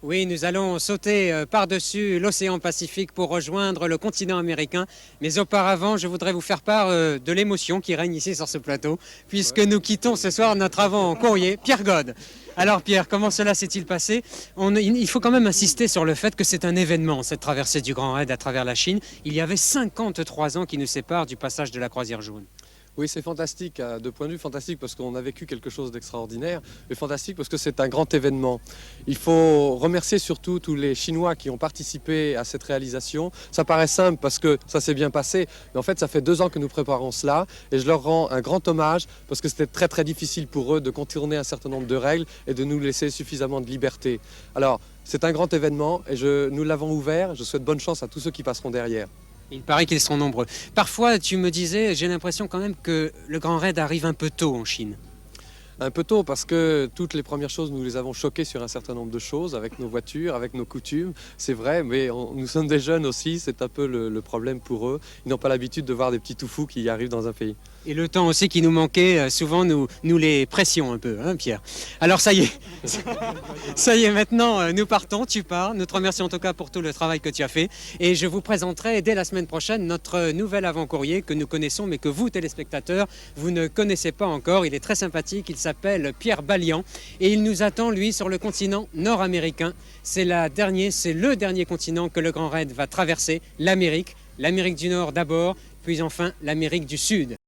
Oui, nous allons sauter par-dessus l'océan Pacifique pour rejoindre le continent américain. Mais auparavant, je voudrais vous faire part de l'émotion qui règne ici sur ce plateau, puisque nous quittons ce soir notre avant-courrier, Pierre God. Alors Pierre, comment cela s'est-il passé? Il faut quand même insister sur le fait que c'est un événement, cette traversée du Grand Raid à travers la Chine. Il y avait 53 ans qui nous séparent du passage de la croisière jaune. Oui, c'est fantastique, de point de vue fantastique parce qu'on a vécu quelque chose d'extraordinaire, mais fantastique parce que c'est un grand événement. Il faut remercier surtout tous les Chinois qui ont participé à cette réalisation. Ça paraît simple parce que ça s'est bien passé, mais en fait ça fait 2 ans que nous préparons cela et je leur rends un grand hommage parce que c'était très très difficile pour eux de contourner un certain nombre de règles et de nous laisser suffisamment de liberté. Alors c'est un grand événement et nous l'avons ouvert, je souhaite bonne chance à tous ceux qui passeront derrière. Il paraît qu'ils seront nombreux. Parfois, tu me disais, j'ai l'impression quand même que le Grand Raid arrive un peu tôt en Chine. Un peu tôt parce que toutes les premières choses, nous les avons choqués sur un certain nombre de choses, avec nos voitures, avec nos coutumes, c'est vrai, mais nous sommes des jeunes aussi, c'est un peu le problème pour eux. Ils n'ont pas l'habitude de voir des petits toufous qui arrivent dans un pays. Et le temps aussi qui nous manquait, souvent nous les pressions un peu, hein Pierre? Alors ça y est, ça y est, maintenant nous partons, tu pars. Nous te remercions en tout cas pour tout le travail que tu as fait. Et je vous présenterai dès la semaine prochaine notre nouvel avant-courrier que nous connaissons, mais que vous, téléspectateurs, vous ne connaissez pas encore. Il est très sympathique, il s'appelle Pierre Balian et il nous attend, lui, sur le continent nord-américain. C'est le dernier continent que le Grand Raid va traverser, l'Amérique du Nord d'abord, puis enfin l'Amérique du Sud.